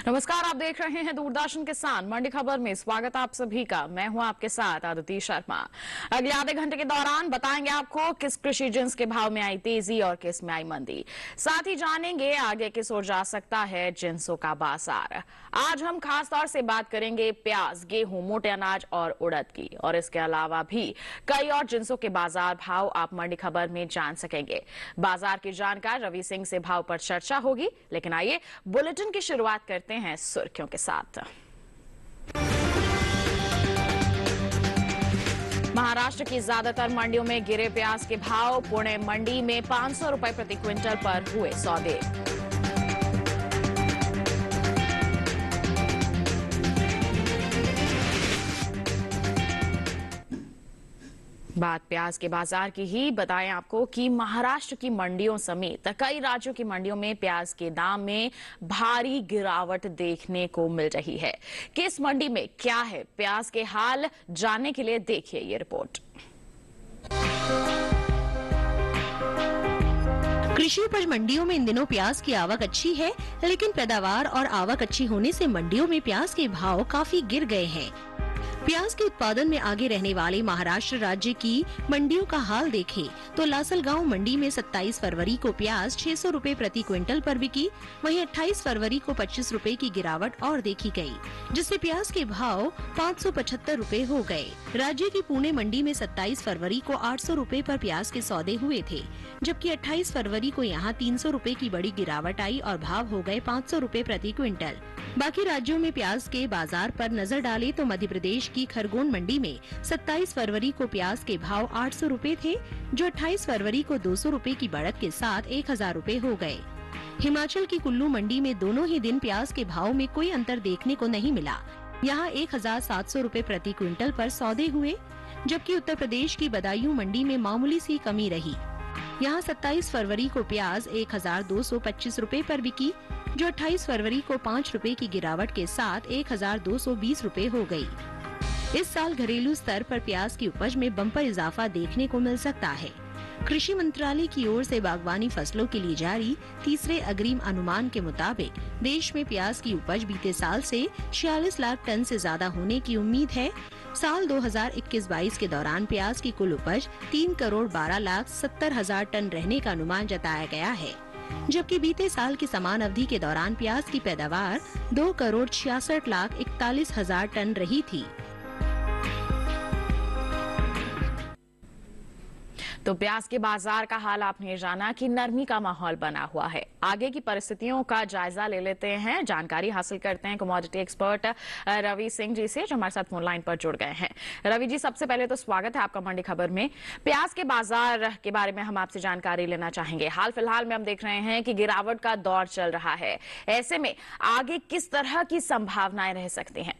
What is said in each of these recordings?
नमस्कार, आप देख रहे हैं दूरदर्शन किसान मंडी खबर में। स्वागत आप सभी का। मैं हूं आपके साथ आदिति शर्मा। अगले आधे घंटे के दौरान बताएंगे आपको किस कृषि जिन्स के भाव में आई तेजी और किस में आई मंदी। साथ ही जानेंगे आगे किस ओर जा सकता है जिन्सों का बाजार। आज हम खास तौर से बात करेंगे प्याज, गेहूं, मोटे अनाज और उड़द की, और इसके अलावा भी कई और जिन्सों के बाजार भाव आप मंडी खबर में जान सकेंगे। बाजार की जानकार रवि सिंह से भाव पर चर्चा होगी, लेकिन आइए बुलेटिन की शुरुआत करते हैं सुर्खियों के साथ। महाराष्ट्र की ज्यादातर मंडियों में गिरे प्याज के भाव। पुणे मंडी में 500 रुपए प्रति क्विंटल पर हुए सौदे। बात प्याज के बाजार की ही बताएं आपको कि महाराष्ट्र की मंडियों समेत कई राज्यों की मंडियों में प्याज के दाम में भारी गिरावट देखने को मिल रही है। किस मंडी में क्या है प्याज के हाल, जानने के लिए देखिए ये रिपोर्ट। कृषि उपज मंडियों में इन दिनों प्याज की आवक अच्छी है, लेकिन पैदावार और आवक अच्छी होने से मंडियों में प्याज के भाव काफी गिर गए हैं। प्याज के उत्पादन में आगे रहने वाले महाराष्ट्र राज्य की मंडियों का हाल देखें तो लासलगांव मंडी में 27 फरवरी को प्याज 600 रुपए प्रति क्विंटल पर बिकी। वहीं 28 फरवरी को 25 रुपए की गिरावट और देखी गई, जिससे प्याज के भाव 575 रुपए हो गए। राज्य की पुणे मंडी में 27 फरवरी को 800 रुपए पर प्याज के सौदे हुए थे, जबकि 28 फरवरी को यहाँ 300 रुपए की बड़ी गिरावट आई और भाव हो गए 500 रुपए प्रति क्विंटल। बाकी राज्यों में प्याज के बाजार पर नजर डालें तो मध्य प्रदेश की खरगोन मंडी में 27 फरवरी को प्याज के भाव 800 रुपए थे, जो 28 फरवरी को 200 रुपए की बढ़त के साथ 1000 रुपए हो गए। हिमाचल की कुल्लू मंडी में दोनों ही दिन प्याज के भाव में कोई अंतर देखने को नहीं मिला। यहाँ 1700 रुपए प्रति क्विंटल पर सौदे हुए, जबकि उत्तर प्रदेश की बदायूं मंडी में मामूली सी कमी रही। यहाँ 27 फरवरी को प्याज 1225 रुपए पर बिकी, जो 28 फरवरी को 5 रुपए की गिरावट के साथ 1220 रुपए हो गई। इस साल घरेलू स्तर पर प्याज की उपज में बम्पर इजाफा देखने को मिल सकता है। कृषि मंत्रालय की ओर से बागवानी फसलों के लिए जारी तीसरे अग्रिम अनुमान के मुताबिक देश में प्याज की उपज बीते साल से 46 लाख टन से ज्यादा होने की उम्मीद है। साल 2021-22 के दौरान प्याज की कुल उपज 3,12,70,000 टन रहने का अनुमान जताया गया है, जबकि बीते साल की समान अवधि के दौरान प्याज की पैदावार 2,66,41,000 टन रही थी। तो प्याज के बाजार का हाल आपने जाना कि नरमी का माहौल बना हुआ है। आगे की परिस्थितियों का जायजा ले लेते हैं, जानकारी हासिल करते हैं कमोडिटी एक्सपर्ट रवि सिंह जी से, जो हमारे साथ फोन लाइन पर जुड़ गए हैं। रवि जी, सबसे पहले तो स्वागत है आपका मंडी खबर में। प्याज के बाजार के बारे में हम आपसे जानकारी लेना चाहेंगे। हाल फिलहाल में हम देख रहे हैं कि गिरावट का दौर चल रहा है, ऐसे में आगे किस तरह की संभावनाएं रह सकती हैं?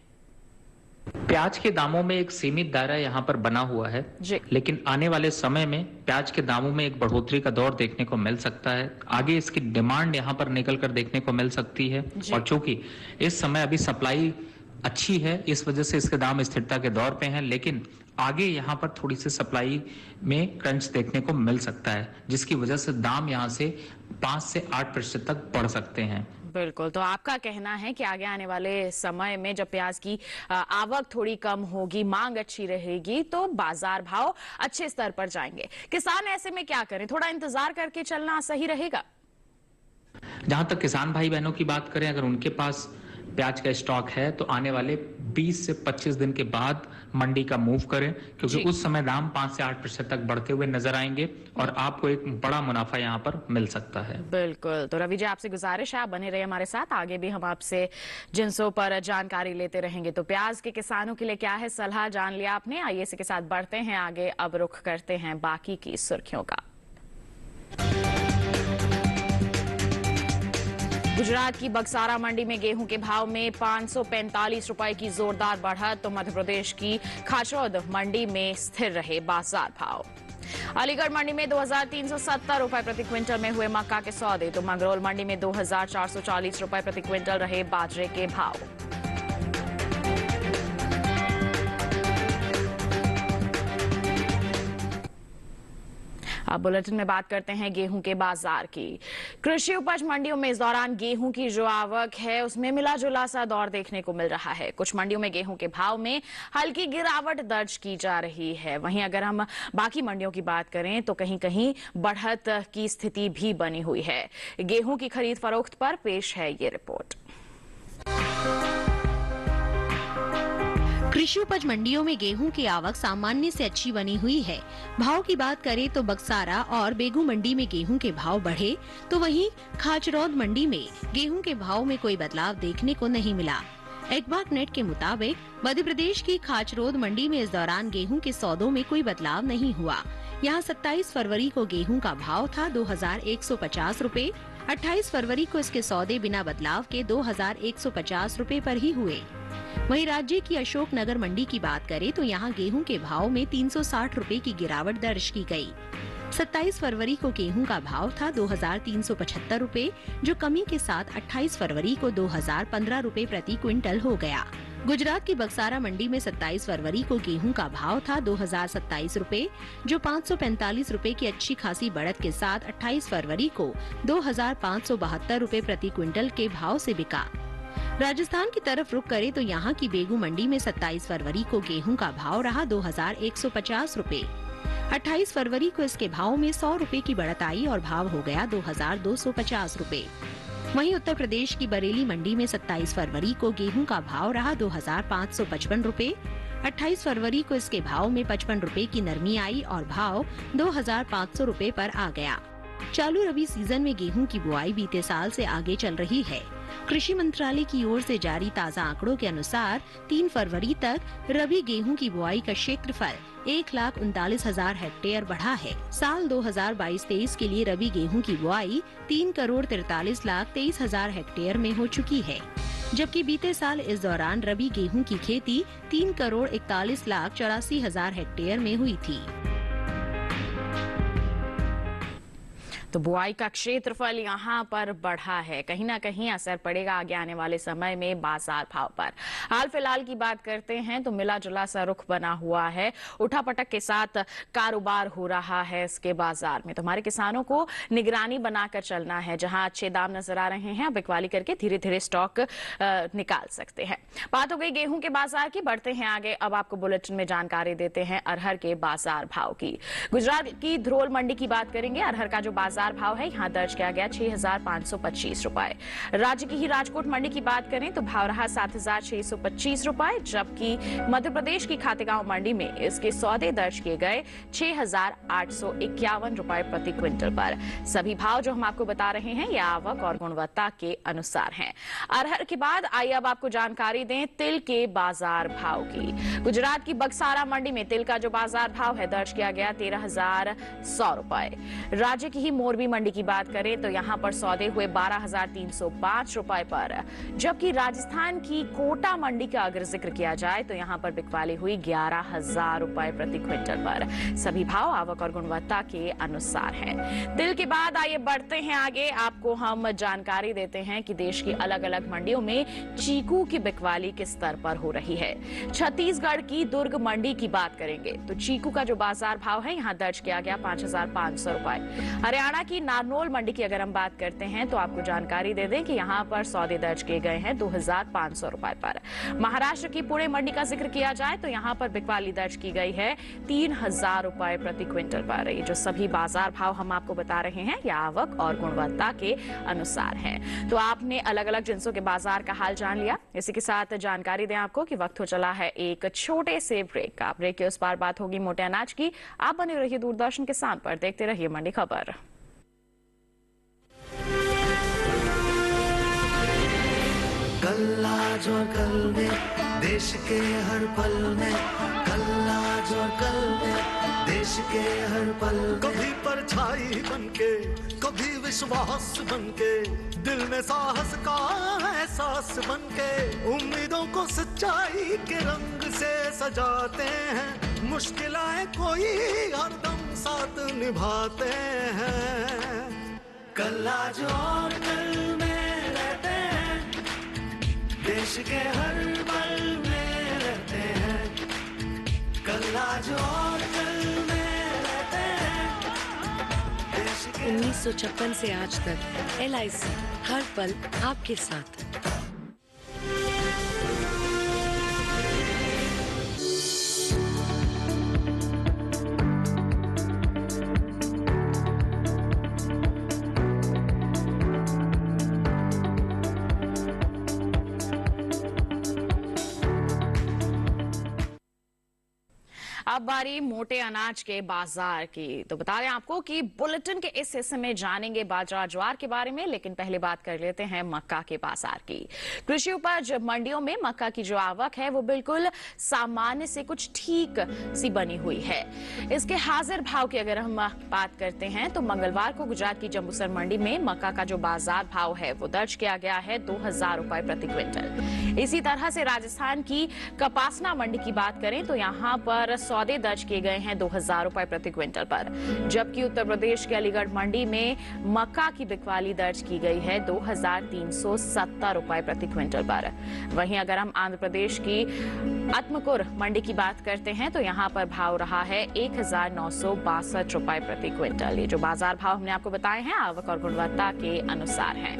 प्याज के दामों में एक सीमित दायरा यहाँ पर बना हुआ है, लेकिन आने वाले समय में प्याज के दामों में एक बढ़ोतरी का दौर देखने को मिल सकता है। आगे इसकी डिमांड यहाँ पर निकल कर देखने को मिल सकती है, और चूंकि इस समय अभी सप्लाई अच्छी है, इस वजह से इसके दाम स्थिरता के दौर पे हैं, लेकिन आगे यहाँ पर थोड़ी सी सप्लाई में क्रंच देखने को मिल सकता है, जिसकी वजह से दाम यहाँ से 5 से 8% तक बढ़ सकते हैं। बिल्कुल, तो आपका कहना है कि आगे आने वाले समय में जब प्याज की आवक थोड़ी कम होगी, मांग अच्छी रहेगी, तो बाजार भाव अच्छे स्तर पर जाएंगे। किसान ऐसे में क्या करें? थोड़ा इंतजार करके चलना सही रहेगा? जहां तक किसान भाई बहनों की बात करें, अगर उनके पास प्याज का स्टॉक है तो आने वाले 20 से 25 दिन के बाद मंडी का मूव करें, क्योंकि उस समय दाम 5 से 8% तक बढ़ते हुए नजर आएंगे और आपको एक बड़ा मुनाफा यहां पर मिल सकता है। बिल्कुल, तो रवि जी, आपसे गुजारिश है आप बने रहिए हमारे साथ, आगे भी हम आपसे जिन्सों पर जानकारी लेते रहेंगे। तो प्याज के किसानों के लिए क्या है सलाह, जान लिया आपने। आइए इसी के साथ बढ़ते हैं आगे, अब रुख करते हैं बाकी की सुर्खियों का। गुजरात की बक्सारा मंडी में गेहूं के भाव में 545 रुपए की जोरदार बढ़त, तो मध्य प्रदेश की खाचौद मंडी में स्थिर रहे बाजार भाव। अलीगढ़ मंडी में 2,370 रुपए प्रति क्विंटल में हुए मक्का के सौदे, तो मंगरौल मंडी में 2,440 रुपए प्रति क्विंटल रहे बाजरे के भाव। अब बुलेटिन में बात करते हैं गेहूं के बाजार की। कृषि उपज मंडियों में इस दौरान गेहूं की जो आवक है उसमें मिला जुला सा दौर देखने को मिल रहा है। कुछ मंडियों में गेहूं के भाव में हल्की गिरावट दर्ज की जा रही है। वहीं अगर हम बाकी मंडियों की बात करें तो कहीं कहीं बढ़त की स्थिति भी बनी हुई है। गेहूं की खरीद फरोख्त पर पेश है ये रिपोर्ट। कृषि उपज मंडियों में गेहूं की आवक सामान्य से अच्छी बनी हुई है। भाव की बात करें तो बक्सारा और बेगू मंडी में गेहूं के भाव बढ़े, तो वहीं खाचरौद मंडी में गेहूं के भाव में कोई बदलाव देखने को नहीं मिला। एग्बाक नेट के मुताबिक मध्य प्रदेश की खाचरौद मंडी में इस दौरान गेहूं के सौदों में कोई बदलाव नहीं हुआ। यहाँ 27 फरवरी को गेहूं का भाव था 2150 रूपए। 28 फरवरी को इसके सौदे बिना बदलाव के 2150 रूपए पर ही हुए। वहीं राज्य की अशोक नगर मंडी की बात करें तो यहाँ गेहूं के भाव में 360 रूपए की गिरावट दर्ज की गई। 27 फरवरी को गेहूं का भाव था 2375 रूपए, जो कमी के साथ 28 फरवरी को 2015 रूपए प्रति क्विंटल हो गया। गुजरात की बक्सारा मंडी में 27 फरवरी को गेहूं का भाव था 2027 रूपए, जो 545 रूपए की अच्छी खासी बढ़त के साथ 28 फरवरी को 2572 रूपए प्रति क्विंटल के भाव से बिका। राजस्थान की तरफ रुख करें तो यहाँ की बेगू मंडी में 27 फरवरी को गेहूं का भाव रहा 2150 रूपए। 28 फरवरी को इसके भाव में 100 रूपए की बढ़त आई और भाव हो गया 2250 रूपए। वहीं उत्तर प्रदेश की बरेली मंडी में 27 फरवरी को गेहूं का भाव रहा 2555 रूपए। 28 फरवरी को इसके भाव में 55 रूपए की नरमी आई और भाव 2500 रूपए पर आ गया। चालू रबी सीजन में गेहूं की बुआई बीते साल से आगे चल रही है। कृषि मंत्रालय की ओर से जारी ताज़ा आंकड़ों के अनुसार 3 फरवरी तक रबी गेहूं की बुआई का क्षेत्रफल 1,39,000 हेक्टेयर बढ़ा है। साल 2022-23 के लिए रबी गेहूं की बुआई 3,43,23,000 हेक्टेयर में हो चुकी है, जबकि बीते साल इस दौरान रबी गेहूं की खेती 3,41,84,000 हेक्टेयर में हुई थी। तो बुआई का क्षेत्रफल यहाँ पर बढ़ा है। कहीं ना कहीं असर पड़ेगा आगे आने वाले समय में बाजार भाव पर। हाल फिलहाल की बात करते हैं तो मिला जुला सा रुख बना हुआ है। उठापटक के साथ कारोबार हो रहा है इसके बाजार में। तो हमारे किसानों को निगरानी बनाकर चलना है। जहां अच्छे दाम नजर आ रहे हैं, बिकवाली करके धीरे धीरे स्टॉक निकाल सकते हैं। बात हो गई गेहूं के बाजार की, बढ़ते हैं आगे। अब आपको बुलेटिन में जानकारी देते हैं अरहर के बाजार भाव की। गुजरात की ध्रोल मंडी की बात करेंगे। अरहर का जो बाजार भाव है यहाँ दर्ज किया गया 6,525 रुपए। राज्य की ही राजकोट मंडी की बात करें तो भाव रहा 7,625 रुपए, जबकि मध्य प्रदेश की खातेगांव मंडी में इसके सौदे दर्ज किए गए 6,851 रुपए प्रति क्विंटल पर। सभी भाव जो हम आपको बता रहे हैं ये आवक और गुणवत्ता के अनुसार हैं। अरहर के बाद आइए अब आपको जानकारी दें तिल के बाजार भाव की। गुजरात की बक्सारा मंडी में तिल का जो बाजार भाव है दर्ज किया गया 13,100 रुपए। राज्य की ही मोरबी मंडी की बात करें तो यहां पर सौदे हुए 12,305 रुपए पर, जबकि राजस्थान की कोटा मंडी का अगर जिक्र किया जाए तो यहां पर बिकवाली हुई 11,000 रुपए प्रति क्विंटल पर। सभी भाव आवक और गुणवत्ता के अनुसार हैं। तिल के बाद आइए बढ़ते हैं आगे। आपको हम जानकारी देते हैं कि देश की अलग अलग मंडियों में चीकू की बिकवाली किस स्तर पर हो रही है। छत्तीसगढ़ की दुर्ग मंडी की बात करेंगे तो चीकू का जो बाजार भाव है यहाँ दर्ज किया गया 5,500 रुपए। हरियाणा की नारनौल मंडी की अगर हम बात करते हैं तो आपको जानकारी दे दें कि यहाँ पर सौदे दर्ज किए गए हैं 2,500 रुपए पर। महाराष्ट्र की पुणे मंडी का जिक्र किया जाए तो यहाँ पर बिकवाली दर्ज की गई है 3,000 रुपए प्रति क्विंटल पर। ये जो सभी बाजार भाव हम आपको बता रहे हैं ये आवक और गुणवत्ता के अनुसार हैं। तो आपने अलग अलग जिंसों के बाजार का हाल जान लिया। इसी के साथ जानकारी दें आपको कि वक्त हो चला है एक छोटे से ब्रेक का। ब्रेक के उस पार बात होगी मोटे अनाज की। आप बने रहिए दूरदर्शन किसान पर, देखते रहिए मंडी खबर। कल आज और कल में देश के हर पल में, कल आज और कल में देश के हर पल, कभी परछाई बनके कभी विश्वास बनके, दिल में साहस का एहसास बनके, उम्मीदों को सच्चाई के रंग से सजाते हैं, मुश्किलें कोई हरदम साथ निभाते हैं। कल आज और कल में रहते हैं, देश के हर पल में रहते हैं, कल आज और कल में रहते हैं, 1956 से आज तक LIC हर पल आपके साथ। अब बारी मोटे अनाज के बाजार की। तो बता दें आपको कि बुलेटिन के इस हिस्से में जानेंगे बाजरा ज्वार के बारे में, लेकिन पहले बात कर लेते हैं मक्का के बाजार की। कृषि उपज मंडियों में मक्का की जो आवक है वो बिल्कुल सामान्य से कुछ ठीक सी बनी हुई है। इसके हाजिर भाव की अगर हम बात करते हैं तो मंगलवार को गुजरात की जंबूसर मंडी में मक्का का जो बाजार भाव है वो दर्ज किया गया है 2000 रुपए प्रति क्विंटल। इसी तरह से राजस्थान की कपासना मंडी की बात करें तो यहाँ पर सौदे दर्ज किए गए हैं 2000 रुपए प्रति क्विंटल पर, जबकि उत्तर प्रदेश के अलीगढ़ मंडी में मक्का की बिकवाली दर्ज की गई है 2370 रुपए प्रति क्विंटल पर। वहीं अगर हम आंध्र प्रदेश की आत्मकुर मंडी की बात करते हैं तो यहाँ पर भाव रहा है 1962 रुपए प्रति क्विंटल। ये जो बाजार भाव हमने आपको बताए हैं आवक और गुणवत्ता के अनुसार हैं।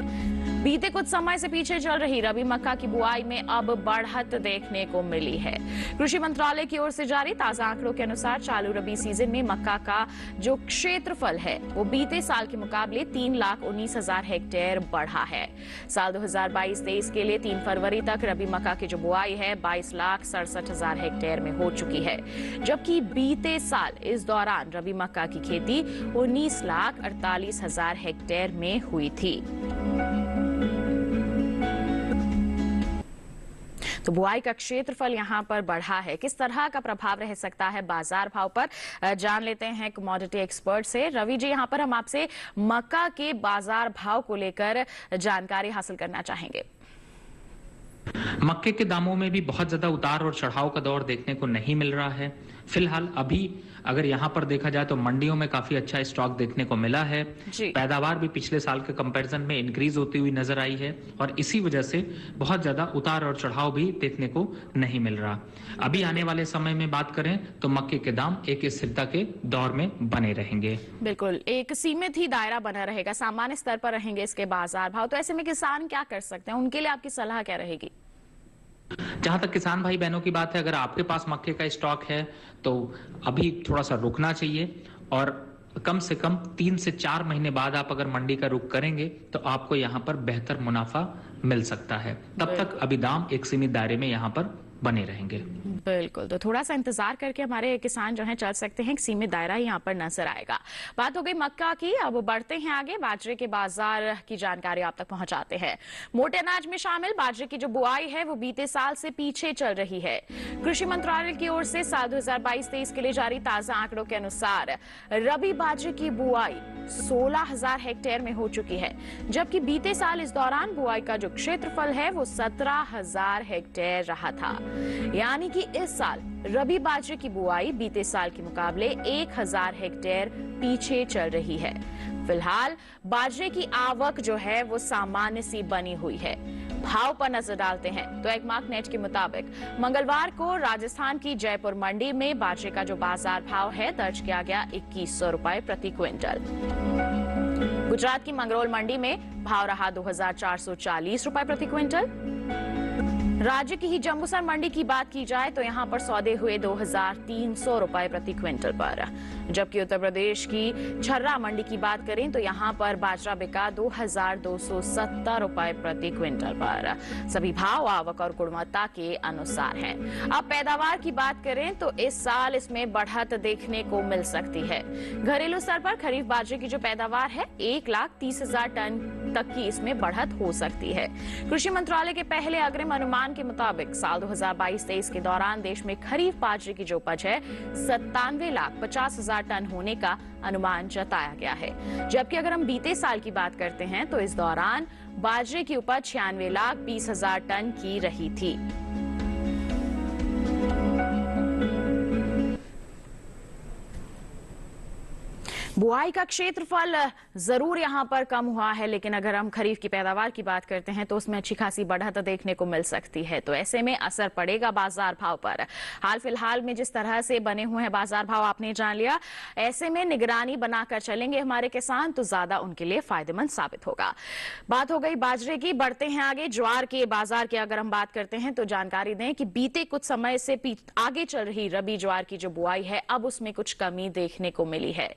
बीते कुछ समय से पीछे चल रही रबी मक्का की बुआई में अब बढ़त देखने को मिली है। कृषि मंत्रालय की ओर से जारी ताजा आंकड़ों के अनुसार चालू रबी सीजन में मक्का का जो क्षेत्रफल है वो बीते साल के मुकाबले 3,19,000 हेक्टेयर बढ़ा है। साल 2022-23 के लिए 3 फरवरी तक रबी मक्का की जो बुआई है 22,67,000 हेक्टेयर में हो चुकी है, जबकि बीते साल इस दौरान रबी मक्का की खेती 19,48,000 हेक्टेयर में हुई थी। तो बुआई का क्षेत्रफल यहाँ पर बढ़ा है। किस तरह का प्रभाव रह सकता है बाजार भाव पर, जान लेते हैं कमोडिटी एक्सपर्ट से। रवि जी, यहाँ पर हम आपसे मक्का के बाजार भाव को लेकर जानकारी हासिल करना चाहेंगे। मक्के के दामों में भी बहुत ज्यादा उतार और चढ़ाव का दौर देखने को नहीं मिल रहा है। फिलहाल अभी अगर यहाँ पर देखा जाए तो मंडियों में काफी अच्छा स्टॉक देखने को मिला है। पैदावार भी पिछले साल के कंपैरिजन में इंक्रीज होती हुई नजर आई है और इसी वजह से बहुत ज्यादा उतार और चढ़ाव भी देखने को नहीं मिल रहा। अभी आने वाले समय में बात करें तो मक्के के दाम एक स्थिरता के दौर में बने रहेंगे। बिल्कुल एक सीमित ही दायरा बना रहेगा, सामान्य स्तर पर रहेंगे इसके बाजार भाव। तो ऐसे में किसान क्या कर सकते हैं, उनके लिए आपकी सलाह क्या रहेगी? जहां तक किसान भाई बहनों की बात है, अगर आपके पास मक्के का स्टॉक है तो अभी थोड़ा सा रुकना चाहिए और कम से कम 3 से 4 महीने बाद आप अगर मंडी का रुख करेंगे तो आपको यहां पर बेहतर मुनाफा मिल सकता है। तब तक अभी दाम एक सीमित दायरे में यहां पर बने रहेंगे। बिल्कुल, तो थोड़ा सा इंतजार करके हमारे किसान जो हैं चल सकते हैं, एक सीमित दायरा यहाँ पर नजर आएगा। बात हो गई मक्का की, अब बढ़ते हैं आगे, बाजरे के बाजार की जानकारी आप तक पहुंचाते हैं। मोटे अनाज में शामिल बाजरे की जो बुआई है वो बीते साल से पीछे चल रही है। कृषि मंत्रालय की ओर से साल 2022-23 के लिए जारी ताजा आंकड़ों के अनुसार रबी बाजरे की बुआई 16,000 हेक्टेयर में हो चुकी है, जबकि बीते साल इस दौरान बुआई का जो क्षेत्रफल है वो 17,000 हेक्टेयर रहा था। यानी कि इस साल रबी बाजरे की बुआई बीते साल के मुकाबले 1,000 हेक्टेयर पीछे चल रही है। फिलहाल बाजरे की आवक जो है वो सामान्य सी बनी हुई है। भाव पर नजर डालते हैं तो एकमार्क नेट के मुताबिक मंगलवार को राजस्थान की जयपुर मंडी में बाजरे का जो बाजार भाव है दर्ज किया गया 2,100 रुपए प्रति क्विंटल। गुजरात की मंगरोल मंडी में भाव रहा 2,440 रुपए प्रति क्विंटल। राज्य की ही जंबूसर मंडी की बात की जाए तो यहां पर सौदे हुए 2,300 रुपए प्रति क्विंटल पर, जबकि उत्तर प्रदेश की छर्रा मंडी की बात करें तो यहां पर बाजरा बिका 2,270 रुपए प्रति क्विंटल पर। सभी भाव आवक और गुणवत्ता के अनुसार हैं। अब पैदावार की बात करें तो इस साल इसमें बढ़त देखने को मिल सकती है। घरेलू स्तर पर खरीफ बाजरे की जो पैदावार है 1,30,000 टन तक की इसमें बढ़त हो सकती है। कृषि मंत्रालय के पहले अग्रिम अनुमान के मुताबिक साल 2022-23 के दौरान देश में खरीफ बाजरे की जो उपज है 97,50,000 टन होने का अनुमान जताया गया है, जबकि अगर हम बीते साल की बात करते हैं तो इस दौरान बाजरे की उपज 96,20,000 टन की रही थी। बुआई का क्षेत्रफल जरूर यहाँ पर कम हुआ है, लेकिन अगर हम खरीफ की पैदावार की बात करते हैं तो उसमें अच्छी खासी बढ़त देखने को मिल सकती है। तो ऐसे में असर पड़ेगा बाजार भाव पर। हाल फिलहाल में जिस तरह से बने हुए हैं बाजार भाव आपने जान लिया, ऐसे में निगरानी बनाकर चलेंगे हमारे किसान तो ज्यादा उनके लिए फायदेमंद साबित होगा। बात हो गई बाजरे की, बढ़ते हैं आगे। ज्वार के बाजार की अगर हम बात करते हैं तो जानकारी दें कि बीते कुछ समय से आगे चल रही रबी ज्वार की जो बुआई है अब उसमें कुछ कमी देखने को मिली है।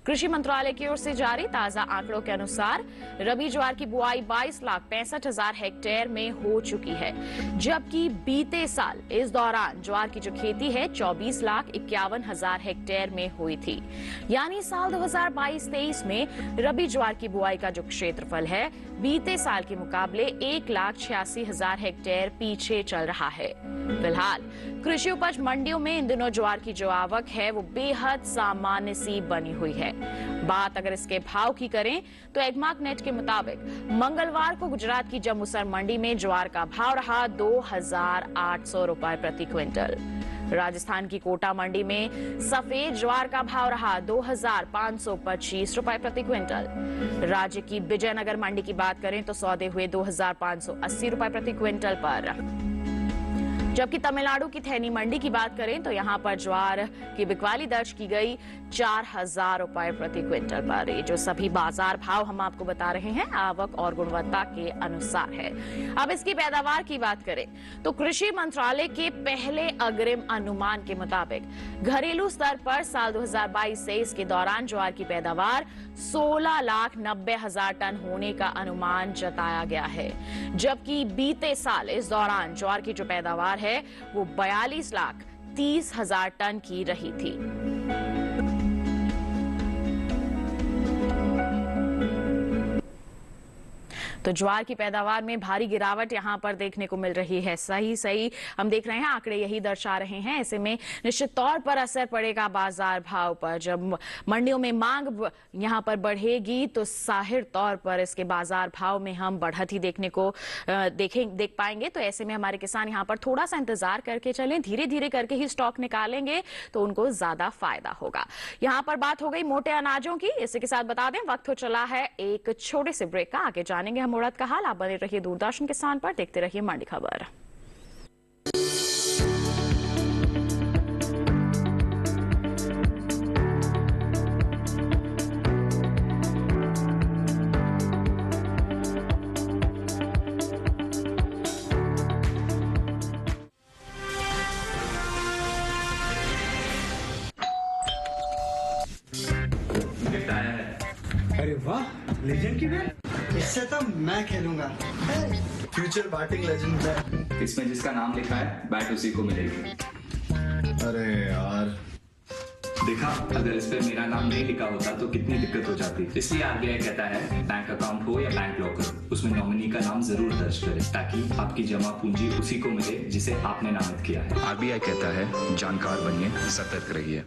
कृषि मंत्रालय की ओर से जारी ताजा आंकड़ों के अनुसार रबी ज्वार की बुआई 22,65,000 हेक्टेयर में हो चुकी है, जबकि बीते साल इस दौरान ज्वार की जो खेती है 24,51,000 हेक्टेयर में हुई थी। यानी साल 2022-23 में रबी ज्वार की बुआई का जो क्षेत्रफल है बीते साल के मुकाबले 1,86,000 हेक्टेयर पीछे चल रहा है। फिलहाल कृषि उपज मंडियों में इन दिनों ज्वार की जो आवक है वो बेहद सामान्य सी बनी हुई है। बात अगर इसके भाव की करें तो एग्मार्क नेट के मुताबिक मंगलवार को गुजरात की जम्मूसर मंडी में ज्वार का भाव रहा 2,800 रुपए प्रति क्विंटल। राजस्थान की कोटा मंडी में सफेद ज्वार का भाव रहा 2,525 रुपए प्रति क्विंटल। राज्य की विजयनगर मंडी की बात करें तो सौदे हुए 2,580 रुपए प्रति क्विंटल पर। जबकि तमिलनाडु की थैनी मंडी की बात करें तो यहां पर ज्वार की बिकवाली दर्ज की गई 4,000 रुपए प्रति क्विंटल पर। ये जो सभी बाजार भाव हम आपको बता रहे हैं आवक और गुणवत्ता के अनुसार है। अब इसकी पैदावार की बात करें तो कृषि मंत्रालय के पहले अग्रिम अनुमान के मुताबिक घरेलू स्तर पर साल 2022-23 के दौरान ज्वार की पैदावार 16,90,000 टन होने का अनुमान जताया गया है, जबकि बीते साल इस दौरान ज्वार की जो पैदावार है वो 42,30,000 टन की रही थी। तो ज्वार की पैदावार में भारी गिरावट यहां पर देखने को मिल रही है। सही हम देख रहे हैं, आंकड़े यही दर्शा रहे हैं। ऐसे में निश्चित तौर पर असर पड़ेगा बाजार भाव पर। जब मंडियों में मांग यहां पर बढ़ेगी तो जाहिर तौर पर इसके बाजार भाव में हम बढ़त ही देखने को देख पाएंगे। तो ऐसे में हमारे किसान यहां पर थोड़ा सा इंतजार करके चलें, धीरे धीरे करके ही स्टॉक निकालेंगे तो उनको ज्यादा फायदा होगा। यहां पर बात हो गई मोटे अनाजों की। इसी के साथ बता दें वक्त हो चला है एक छोटे से ब्रेक का। आगे जानेंगे हम उड़द का हाल। आप बने रहिए दूरदर्शन किसान पर, देखते रहिए मंडी खबर। अरे वाह, लेजेंड की बैट। इससे तो मैं खेलूंगा। फ्यूचर बैटिंग लेजेंड है। इसमें जिसका नाम लिखा है बैट उसी को मिलेगी। अरे यार, देखा, अगर इस पे मेरा नाम नहीं लिखा होता तो कितनी दिक्कत हो जाती। इसलिए आरबीआई कहता है बैंक अकाउंट हो या बैंक लॉकर, उसमें नॉमिनी का नाम जरूर दर्ज करें ताकि आपकी जमा पूंजी उसी को मिले जिसे आपने नामित किया है। आरबीआई कहता है जानकार बनिए, सतर्क रहिए।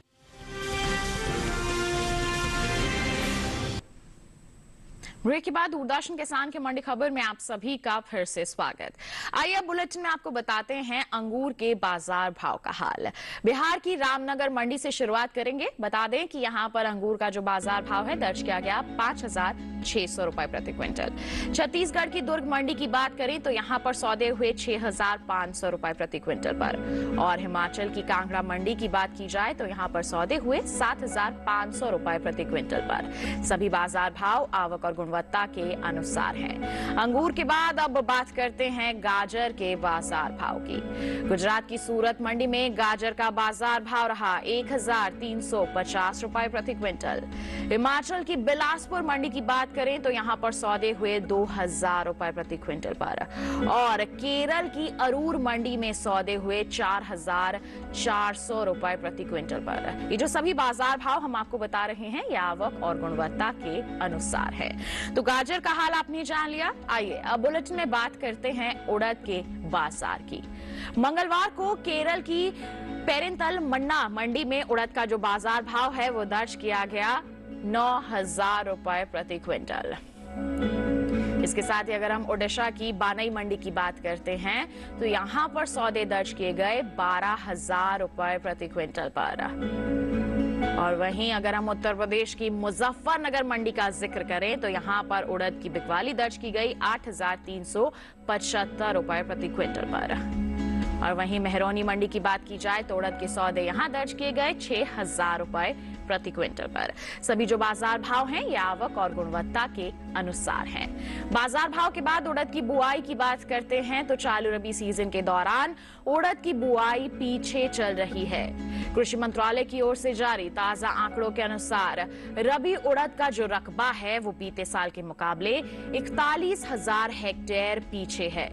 ब्रेक के बाद दूरदर्शन किसान के मंडी खबर में आप सभी का फिर से स्वागत। आइए अब बुलेटिन में आपको बताते हैं अंगूर के बाजार भाव का हाल। बिहार की रामनगर मंडी से शुरुआत करेंगे। बता दें कि यहां पर अंगूर का जो बाजार भाव है दर्ज किया गया 5,600 रुपए प्रति क्विंटल। छत्तीसगढ़ की दुर्ग मंडी की बात करें तो यहां पर सौदे हुए 6,500 रुपए प्रति क्विंटल पर। और हिमाचल की कांगड़ा मंडी की बात की जाए तो यहां पर सौदे हुए 7,500 रुपए प्रति क्विंटल पर। सभी बाजार भाव आवक और गुणवत्ता के अनुसार है। अंगूर के बाद अब बात करते हैं गाजर के बाजार भाव की। गुजरात की सूरत मंडी में गाजर का बाजार भाव रहा 1,350 रुपए प्रति क्विंटल। हिमाचल की बिलासपुर मंडी की बात करें तो यहां पर सौदे हुए 2,000 रुपए प्रति क्विंटल पर। और केरल की अरूर मंडी में सौदे हुए 4,400 रुपए प्रति क्विंटल पर। ये जो सभी बाजार भाव हम आपको बता रहे हैं ये आवक और गुणवत्ता के अनुसार है। तो गाजर का हाल आपने जान लिया। आइए अब बुलेटिन में बात करते हैं उड़द के बाजार की। मंगलवार को केरल की पेरिंतल मन्ना मंडी में उड़द का जो बाजार भाव है वो दर्ज किया गया 9,000 रुपए प्रति क्विंटल। इसके साथ ही अगर हम ओडिशा की बानई मंडी की बात करते हैं तो यहां पर सौदे दर्ज किए गए 12,000 रुपए प्रति क्विंटल पर। और वहीं अगर हम उत्तर प्रदेश की मुजफ्फरनगर मंडी का जिक्र करें तो यहां पर उड़द की बिकवाली दर्ज की गई 8,375 रुपए प्रति क्विंटल पर। और वहीं मेहरौनी मंडी की बात की जाए तो उड़द के सौदे यहां दर्ज किए गए 6,000 रुपए प्रति क्विंटल पर। सभी जो बाजार भाव हैं ये आवक और गुणवत्ता के अनुसार हैं। बाजार भाव के बाद उड़द की बुआई की बात करते हैं तो चालू रबी सीजन के दौरान उड़द की बुआई पीछे चल रही है। कृषि मंत्रालय की ओर से जारी ताजा आंकड़ों के अनुसार रबी उड़द का जो रकबा है वो बीते साल के मुकाबले 41,000 हेक्टेयर पीछे है।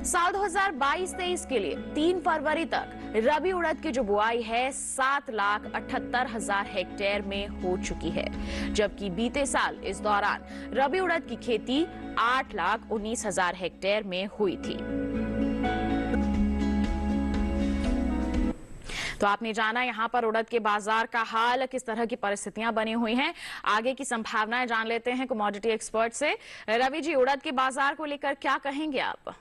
साल 2022-23 के लिए 3 फरवरी तक रबी उड़द की जो बुआई है 7,78,000 हेक्टेयर में हो चुकी है, जबकि बीते साल इस दौरान रबी उड़द की खेती 8,19,000 हेक्टेयर में हुई थी। तो आपने जाना यहां पर उड़द के बाजार का हाल, किस तरह की परिस्थितियां बनी हुई हैं, आगे की संभावनाएं जान लेते हैं कमोडिटी एक्सपर्ट से। रवि जी, उड़द के बाजार को लेकर क्या कहेंगे आप?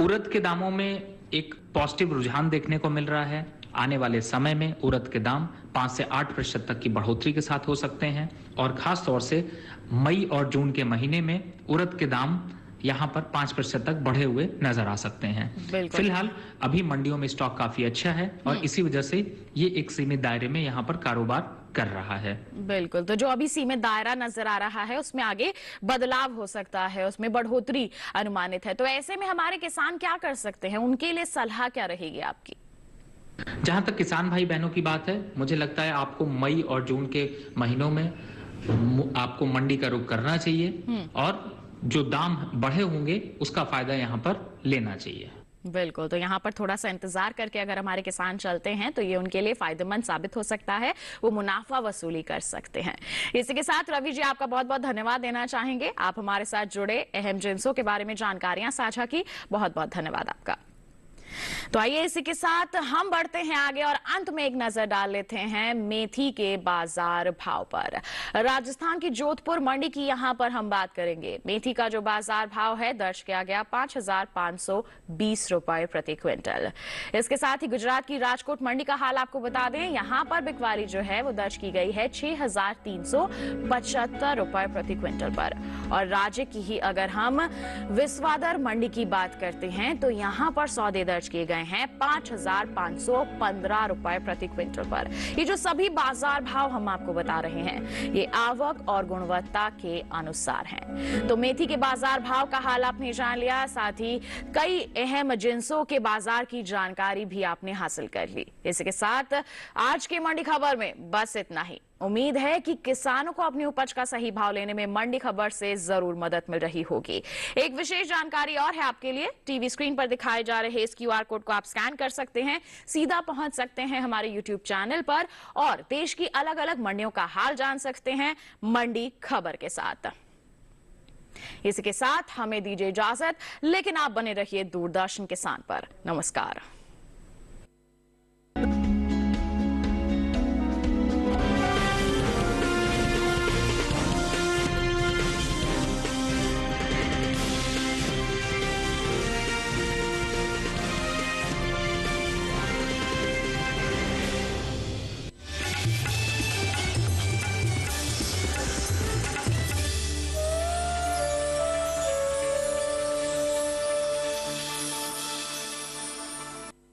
उड़द के दामों में एक पॉजिटिव रुझान देखने को मिल रहा है। आने वाले समय में उड़द के दाम 5 से 8% तक की बढ़ोतरी के साथ हो सकते हैं और खास तौर से मई और जून के महीने में उड़द के दाम यहाँ पर 5% तक बढ़े हुए नजर आ सकते हैं। फिलहाल अभी मंडियों में स्टॉक काफी अच्छा है और इसी वजह से ये एक सीमित दायरे में यहाँ पर कारोबार कर रहा है। बिल्कुल, तो जो अभी सीमित दायरा नजर आ रहा है उसमें आगे बदलाव हो सकता है, उसमें बढ़ोतरी अनुमानित है। तो ऐसे में हमारे किसान क्या कर सकते हैं, उनके लिए सलाह क्या रहेगी आपकी? जहां तक किसान भाई बहनों की बात है, मुझे लगता है आपको मई और जून के महीनों में आपको मंडी का रुख करना चाहिए और जो दाम बढ़े होंगे उसका फायदा यहाँ पर लेना चाहिए। बिल्कुल, तो यहाँ पर थोड़ा सा इंतजार करके अगर हमारे किसान चलते हैं तो ये उनके लिए फायदेमंद साबित हो सकता है, वो मुनाफा वसूली कर सकते हैं। इसी के साथ रवि जी, आपका बहुत बहुत धन्यवाद देना चाहेंगे। आप हमारे साथ जुड़े, अहम जिन्सों के बारे में जानकारियां साझा की, बहुत बहुत धन्यवाद आपका। तो आइए इसी के साथ हम बढ़ते हैं आगे और अंत में एक नजर डाल लेते हैं मेथी के बाजार भाव पर। राजस्थान की जोधपुर मंडी की यहां पर हम बात करेंगे। मेथी का जो बाजार भाव है दर्ज किया गया 5,520 रुपए प्रति क्विंटल। इसके साथ ही गुजरात की राजकोट मंडी का हाल आपको बता दें, यहां पर बिकवाली जो है वो दर्ज की गई है 6,375 रुपए प्रति क्विंटल पर। और राज्य की ही अगर हम विसवादर मंडी की बात करते हैं तो यहां पर सौदे दर्ज किए गए हैं 5,515 रुपए प्रति क्विंटल पर। ये जो सभी बाजार भाव हम आपको बता रहे हैं ये आवक और गुणवत्ता के अनुसार हैं। तो मेथी के बाजार भाव का हाल आपने जान लिया, साथ ही कई अहम जिन्सों के बाजार की जानकारी भी आपने हासिल कर ली। इसके साथ आज की मंडी खबर में बस इतना ही। उम्मीद है कि किसानों को अपनी उपज का सही भाव लेने में मंडी खबर से जरूर मदद मिल रही होगी। एक विशेष जानकारी और है आपके लिए, टीवी स्क्रीन पर दिखाए जा रहे इस QR कोड को आप स्कैन कर सकते हैं, सीधा पहुंच सकते हैं हमारे YouTube चैनल पर और देश की अलग अलग मंडियों का हाल जान सकते हैं मंडी खबर के साथ। इसी के साथ हमें दीजिए इजाजत, लेकिन आप बने रहिए दूरदर्शन किसान पर। नमस्कार।